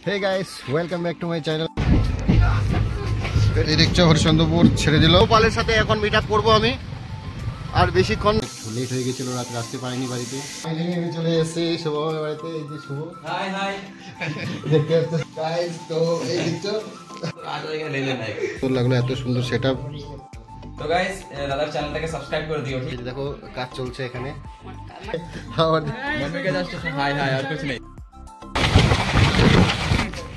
Hey guys welcome back to my channel. এই দেখছো হরিচন্দ্রপুর ছেড়ে দিল পালের সাথে এখন মিট আপ করব আমি আর বেশিক্ষণ লেট হয়ে গিয়েছিল রাত আসতে পারিনি বাড়িতে ফাইনালি আমি চলে এসেছি শুভমের বাড়িতে। এই যে শুভ হাই হাই দেখতে পাচ্ছ গাইস, তো এই দেখছো আজ জায়গা লেলে নাই তো লাগলো এত সুন্দর সেটআপ। তো গাইস দাদার চ্যানেলটাকে সাবস্ক্রাইব করে দিও। ঠিক দেখো কাজ চলছে এখানে আমার মনে কে জাস্ট হাই হাই আর কিছু নেই।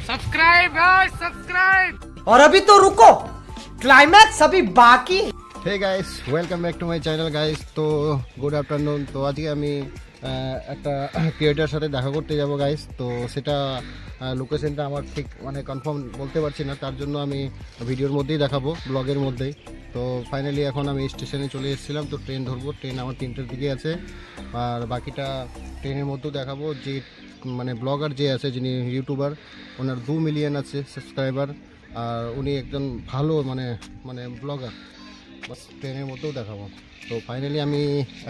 Subscribe guys subscribe. और अभी तो रुको, क्लाइमैक्स अभी बाकी। Hey guys welcome back to my channel guys. तो गुड आफ्टरनुन। তো আজকে আমি একটা ক্রিয়েটরের সাথে দেখা করতে যাব গাইস। তো সেটা লোকেশনটা আমার ঠিক মানে কনফার্ম বলতে পারছি না, তার জন্য আমি ভিডিওর মধ্যেই দেখাবো, ব্লগের মধ্যেই। তো ফাইনালি এখন আমি স্টেশনে চলে এসেছিলাম, তো ট্রেন ধরবো। ট্রেন আমার 3টার দিকে আছে আর বাকিটা ট্রেনের মধ্যেও দেখাবো। যে মানে ব্লগার যে আছে যিনি ইউটিউবার, ওনার 2 মিলিয়ন আছে সাবস্ক্রাইবার আর উনি একজন ভালো মানে মানে ব্লগার, বাস ট্রেনের মধ্যেও দেখাবো। তো ফাইনালি আমি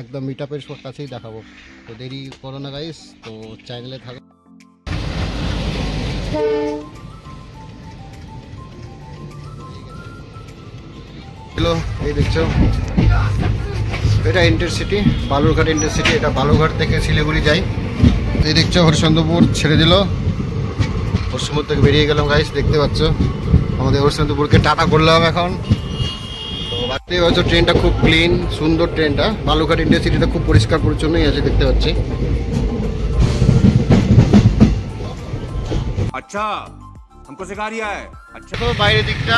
একদম মিট আপের কাছেই দেখাবো। তো দেরি করো না গাইস, তো চ্যানেলে থাকো। হ্যালো, এই দেখছো এটা ইন্টারসিটি, বালুরঘাট ইন্টারসিটি। এটা বালুরঘাট থেকে শিলিগুড়ি যাই। এই দেখছো হরিচন্দ্রপুর ছেড়ে দিল, হরিচন্দ্রপুর থেকে বেরিয়ে গেলাম গাইস। দেখতে পাচ্ছ আমাদের হরিচন্দ্রপুরকে টাটা করলাম এখন। তো দেখতে পাচ্ছ ট্রেনটা খুব ক্লিন সুন্দর। ট্রেনটা বালুরঘাট ইন্টারসিটিটা খুব পরিষ্কার পরিচ্ছন্নই আছে দেখতে পাচ্ছি। अच्छा हमको सिखा रिया है। अच्छा তো বাইরের দিকটা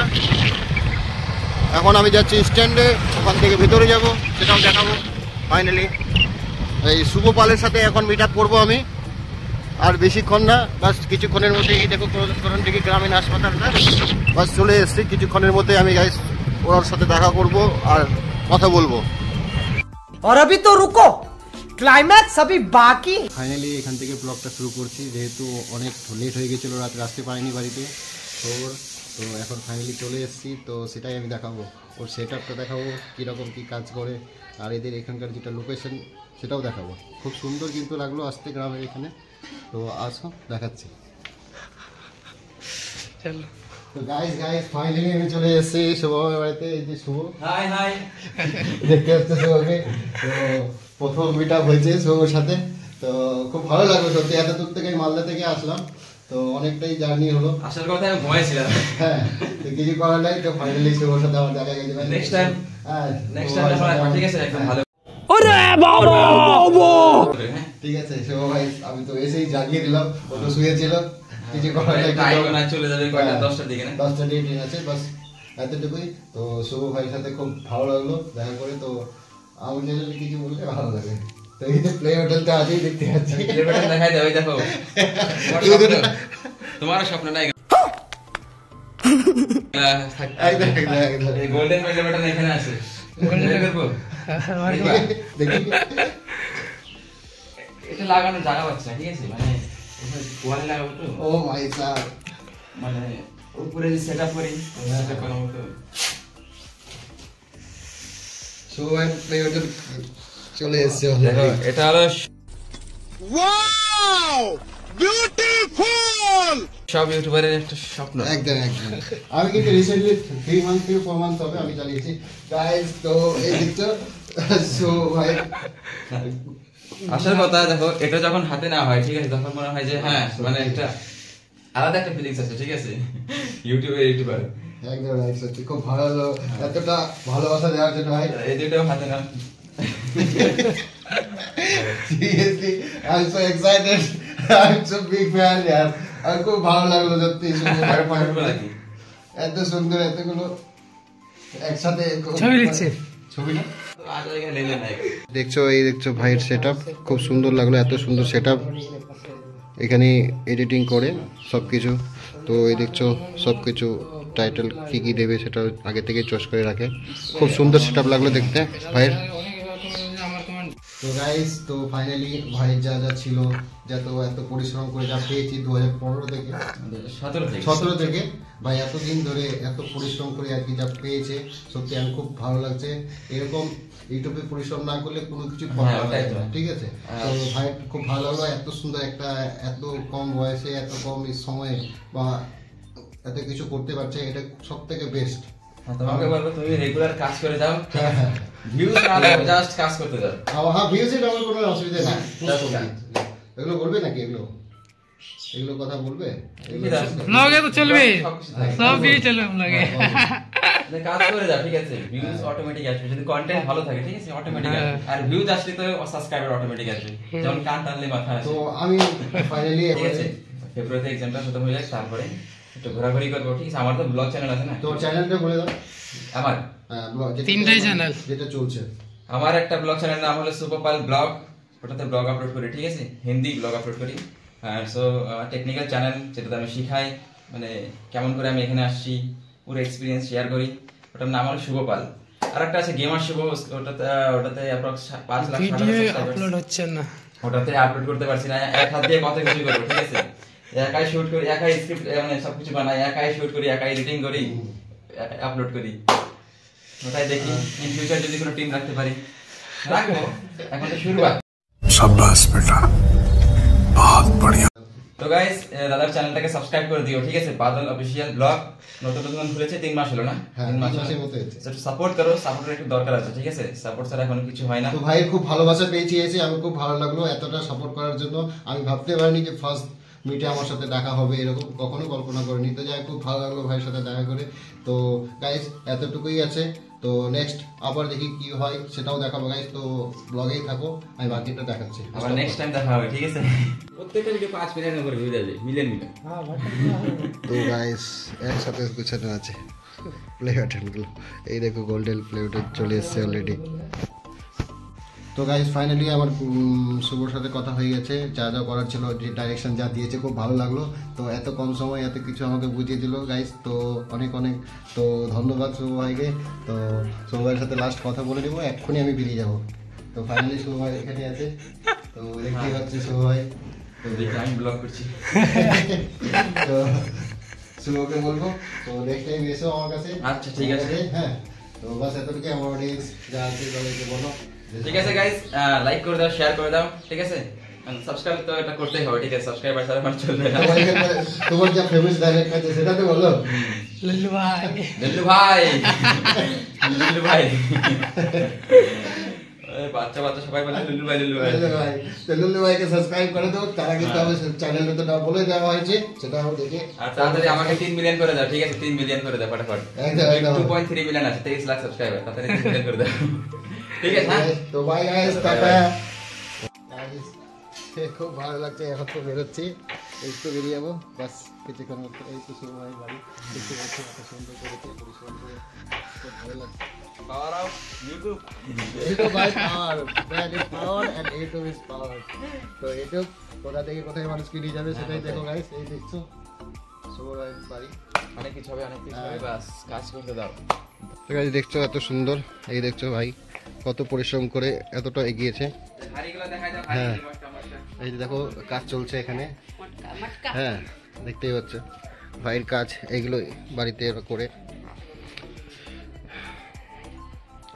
এখন আমি যাচ্ছি স্ট্যান্ডে, ওখান থেকে ভেতরে যাব, সেটাও দেখাবো। ফাইনালি এই শুভ পালের সাথে এখন মিট আপ করবো আমি আর বেশিক্ষণ না, বাস কিছুক্ষণের মধ্যেই। দেখো করণডিঘি গ্রামীণ হাসপাতালটা বাস চলে এসেছি। কিছুক্ষণের মধ্যে আমি গাইস ওর সাথে দেখা করব আর কথা বলবো। और अभी तो रुको, क्लाइमैक्स अभी बाकी। ফাইনালি এখান থেকে ব্লগটা শুরু করছি, যেহেতু অনেক লেট হয়ে গেছিলো, রাত আসতে পারিনি বাড়িতে। তো এখন ফাইনালি চলে এসেছি, তো সেটাই আমি দেখাবো। ওর সেট আপটা দেখাবো, কীরকম কী কাজ করে আর এদের এখানকার যেটা লোকেশন সেটাও দেখাবো। খুব সুন্দর কিন্তু লাগলো আসতে গ্রামের এখানে। তো আসো দেখাচ্ছি। चलो তো গাইস ফাইনালি আমি চলে এসেছি শুভমের বাড়িতে। এই যে শুভ হাই হাই দেখতে পাচ্ছি শুভকে। তো প্রথম মিট আপ হয়েছে শুভর সাথে, তো খুব ভালো লাগলো সত্যি। এত দূর থেকে মালদা থেকে আসলাম, তো অনেকটাই জার্নি হলো। আসার কথা আমি ঘুমাইছিলাম। হ্যাঁ, তো কিছু করার নাই। তো ফাইনালি শুভর সাথে আমার দেখা গেছে। নেক্সট টাইম যখন আসবো, ঠিক আছে একদম ভালো। अरे बाबा ঠিক আছে শুভ ভাই, আমি তো এসেই জাগিয়ে দিলাম। ও তো শুয়েছিল, কিছু করার নাই। টাইম না চলে যাবে কয়টা 10টার দিকে না 10টা দিয়ে ট্রেন আছে, বাস এতটুকুই। তো শুভ ভাইয়ের সাথে খুব ভালো লাগলো দেখা করে। তো আমার জন্য কিছু বলতে ভালো লাগে। তো এই যে প্লে হোটেলটা আছেই দেখতে পাচ্ছি। এলিভেটর দেখাই দাও, এই দেখো তোমার স্বপ্ন নাই। এই গোল্ডেন এলিভেটর এখানে আছে। গোল্ডেন করব দেখি এটা লাগানো জায়গা পাচ্ছে না, ঠিক আছে মানে ওয়ালে লাগাবো তো। ও মাই গড, মানে উপরে যে সেটআপ করি সেটা করার মতো। শুভ ভাই প্লে হোটেল চলে এসেছে। দেখো এটা হলো সব ইউটিউবারের একটা স্বপ্ন। একদম একদম। আমি কিন্তু রিসেন্টলি 3 মান্থ থেকে 4 মান্থ হবে আমি চালিয়েছি গাইস। তো এই দেখছো শুভ ভাই আসল কথা দেখো, এটা যখন হাতে না হয়, ঠিক আছে, তখন মনে হয় যে হ্যাঁ মানে একটা আলাদা একটা ফিলিংস আছে, ঠিক আছে ইউটিউবার। একদম রাইট, সত্যি খুব ভালো হলো এতটা ভালোবাসা দেওয়ার জন্য ভাই। এই দুটোও হাতে না। Seriously I am so excited, I am so big fan यार। আর খুব ভালো লাগলো সত্যি শুভ ভাই। এত সুন্দর এতগুলো একসাথে ছবি লিখছে ছবি না আজ জায়গা লেলে নাই। দেখছো এই দেখছো ভাইয়ের সেটআপ খুব সুন্দর লাগলো। এত সুন্দর সেটআপ এখানে এডিটিং করে সব কিছু। তো এই দেখছো সব কিছু টাইটেল কী কী দেবে সেটা আগে থেকে চয়েস করে রাখে। খুব সুন্দর সেটআপ লাগলো দেখতে ভাইয়ের। তো গাইস, তো ফাইনালি ভাইয়ের যা যা ছিল, যত এত পরিশ্রম করে যা পেয়েছি 2015 থেকে 17 থেকে ভাই এতদিন ধরে এত পরিশ্রম করে আর কি যা পেয়েছে, সত্যি আমি খুব ভালো লাগছে। এরকম ইউটিউবে পরিশ্রম না করলে কোনো কিছু করা যায় না, ঠিক আছে? তো ভাই খুব ভালো লাগলো, এত সুন্দর একটা এত কম বয়সে এত কম সময়ে বা এত কিছু করতে পারছে, এটা সব থেকে বেস্ট। তোমাকে বলবো তুমি রেগুলার কাজ করে যাও, ভিউজ না দাও, জাস্ট কাজ করতে যাও। হ্যাঁ, ভিউজে আমার কোনো অসুবিধা নেই, এগুলো বলবে নাকি? এগুলো কথা বলবে? ব্লগে তো চলবে, সব দিয়ে চলবে ব্লগে। কাজ করে যাও, ঠিক আছে? ভিউজ অটোমেটিক আসবে যদি কন্টেন্ট ভালো থাকে, ঠিক আছে? অটোমেটিক আসবে। আর ভিউজ আসলে তো সাবস্ক্রাইবার অটোমেটিক আসবে, যেমন কান টানলে মাথা আসে। তো আমি ফাইনালি ঠিক আছে, ফেব্রুয়ারিতে এক্সামটা খতম হয়ে যায়, তারপরে একটু ঘোরাঘুরি করবো, ঠিক আছে? আমার তো ব্লগ চ্যানেল আছে না। তো চ্যানেলটা বলে দাও। আমার তিনটাই চ্যানেল যেটা চলছে। আমার একটা ব্লগ চ্যানেল নাম হলো সুপারপাল ব্লগ, ওটাতে ব্লগ আপলোড করি, ঠিক আছে? হিন্দি ব্লগ আপলোড করি। আর সো টেকনিক্যাল চ্যানেল, যেটাতে আমি শিখাই, মানে কেমন করে আমি এখানে আসছি, পুরো এক্সপিরিয়েন্স শেয়ার করি। ওটার নাম হলো শুভপাল। আর একটা আছে গেমার শুভ, ওটাতে অ্যাপ্রক্স 5 লাখ ভিডিও আপলোড হচ্ছে না, ওটাতে আপলোড করতে পারছি না। এক হাত দিয়ে কত কিছু করবো, ঠিক আছে? একাই শুট করি, একাই স্ক্রিপ্ট মানে সবকিছু বানাই, একাই শুট করি, একাই এডিটিং করি, আপলোড করি। ওটাই দেখি ইন ফিউচার যদি কোনো টিম রাখতে পারি, রাখবো। এখন তো শুরুয়াত। शाबाश बेटा, बहुत बढ़िया। তো গাইস, দাদার চ্যানেলটাকে সাবস্ক্রাইব করে দিও, ঠিক আছে? বাদল অফিশিয়াল ব্লগ নতুন খুলেছে, 3 মাস হলো না? 3 মাসের মতো হয়েছে। একটু সাপোর্ট করো, সাপোর্টের একটু দরকার আছে, ঠিক আছে? সাপোর্ট ছাড়া এখন কিছু হয় না। তো ভাই খুব ভালোবাসা পেয়েছি এসে, আমি খুব ভালো লাগলো এতটা সাপোর্ট করার জন্য। আমি ভাবতে পারিনি যে ফার্স্ট মিটে আমার সাথে দেখা হবে, এরকম কখনো কল্পনা করিনি। তো যাই, খুব ভালো লাগলো ভাইয়ের সাথে দেখা করে। তো গাইস, এতটুকুই আছে। তো নেক্সট আবার দেখি কি হয়, সেটাও দেখাবো গাইস। তো ব্লগেই থাকো, আমি বাকিটা দেখাচ্ছি। আবার নেক্সট টাইম দেখা হবে, ঠিক আছে? প্রত্যেকটা ভিডিও 5 মিলিয়নের উপরে ভিউ যাবে, মিলিয়ন। তো গাইস, একসাথে গুছানো আছে প্লে বাটনগুলো। এই দেখো, গোল্ডেন প্লে বাটন চলে এসেছে অলরেডি। তো গাইস, ফাইনালি আমার শুভর সাথে কথা হয়ে গেছে, যা যা করার ছিল, যে ডাইরেকশন যা দিয়েছে খুব ভালো লাগলো। তো এত কম সময় এত কিছু আমাকে বুঝিয়ে দিল গাইস, তো অনেক অনেক তো ধন্যবাদ শুভ ভাইকে। তো শুভ ভাইয়ের সাথে লাস্ট কথা বলে নেবো, এক্ষুনি আমি বেরিয়ে যাবো। তো ফাইনালি শুভ ভাই এখানে আছে, তো দেখতেই পাচ্ছি শুভ ভাই। তো দেখি আমি ব্লগ করছি। তো শুভকে বলবো, তো নেক্সট টাইম এসো আমার কাছে। আচ্ছা, ঠিক আছে। হ্যাঁ, তো বাস এতটুকু আমার অডিয়েন্স যা আছে তাদেরকে বলো। ঠিক আছে গাইস, লাইক করে দাও, শেয়ার করে দাও, ঠিক আছে? সাবস্ক্রাইব তো এটা করতেই হবে, ঠিক আছে? সাবস্ক্রাইবার ছাড়া আমার চলবে না। তোমার যা ফেমাস ডায়লগ আছে সেটা তো বলো। লল্লু ভাই, লল্লু ভাই, লল্লু ভাই। বাচ্চা সবাই বলে লল্লু ভাই, লল্লু ভাই। লল্লু ভাইকে সাবস্ক্রাইব করে দাও, তারা কিন্তু আমার চ্যানেলটা তো না বলে দেওয়া হয়েছে, সেটা আমি দেখে। আর তাড়াতাড়ি আমাকে 3 মিলিয়ন করে দাও, ঠিক আছে? 3 মিলিয়ন করে দাও ফটাফট। একদম 2.3 মিলিয়ন আছে, 23 লাখ সাবস্ক্রাইবার, তাড়াতাড়ি 3 মিলিয়ন করে দাও, ঠিক আছে? হ্যাঁ, তো বাই গাইস, টাটা। খুব ভালো লাগছে, এখন তো বেরোচ্ছি, একটু বেরিয়ে যাবো বাস কিছুক্ষণ মতো। এই তো শুরু হয় বাড়ি, দেখতে পাচ্ছি এত সুন্দর করেছে, পরিশ্রম করে, খুব ভালো লাগছে। Power of YouTube. YouTube by power, that is power and YouTube is power. তো YouTube কোথা থেকে কোথায় মানুষকে নিয়ে যাবে সেটাই দেখো গাইস। এই দেখছো শুভ ভাইয়ের বাড়ি, অনেক কিছু হবে, অনেক কিছু হবে, বাস কাজ করতে দাও। তো গাইস দেখছো এত সুন্দর, এই দেখছো ভাই কত পরিশ্রম করে এতটা এগিয়েছে। হাড়িগুলো দেখাই দাও, হ্যাঁ, হাড়ি মশলা। এই যে দেখো কাজ চলছে এখানে। হ্যাঁ, দেখতেই পাচ্ছ ভাইয়ের কাজ, এইগুলো বাড়িতে করে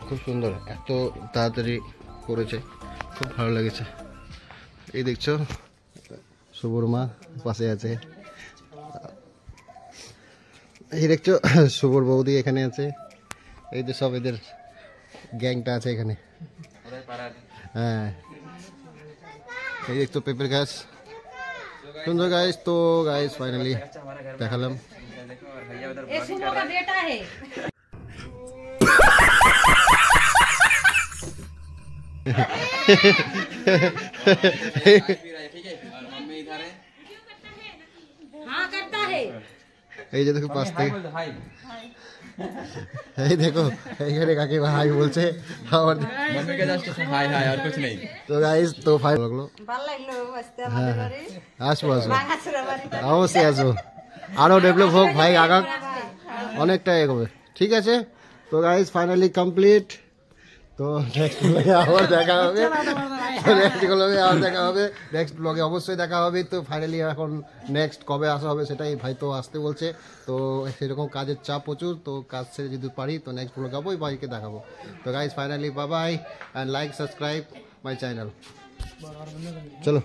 খুব সুন্দর, এত তাড়াতাড়ি করেছে, খুব ভালো লেগেছে। এই দেখছো শুভর মা পাশে আছে, এই দেখছো শুভর বৌদি এখানে আছে, এই যে সব এদের গ্যাংটা আছে এখানে। হ্যাঁ, এই দেখছো পেঁপের গাছ, সুন্দর গাছ। তো গাইস ফাইনালি দেখালাম। ये सुबह का बेटा है। हाँ करता है। এই যে দেখো পাশ থেকে, এই দেখো এইখানে কাকে হাই বলছে আমার। হাই হাই, আর কিছু নেই। তো গাইস, তো ফাইনাল লাগলো। ভালো লাগলো আসতে হ্যাঁ, আমাদের বাড়ি। আসবো আসবো, বাঙাচুরা বাড়িতে। অবশ্যই আসবো, আরো ডেভেলপ হোক ভাই, আগা অনেকটা এগোবে, ঠিক আছে? তো গাইস ফাইনালি কমপ্লিট। তো নেক্সট ব্লগে আবার দেখা হবে, নেক্সট ব্লগে অবশ্যই দেখা হবে। তো ফাইনালি এখন নেক্সট কবে আসা হবে সেটাই ভাই তো আসতে বলছে, তো সেরকম কাজের চাপ প্রচুর, তো কাজ ছেড়ে যদি পারি তো নেক্সট ব্লগে যাবো, ওই ভাইকে দেখাবো। তো guys finally bye bye and like subscribe my channel. চলো।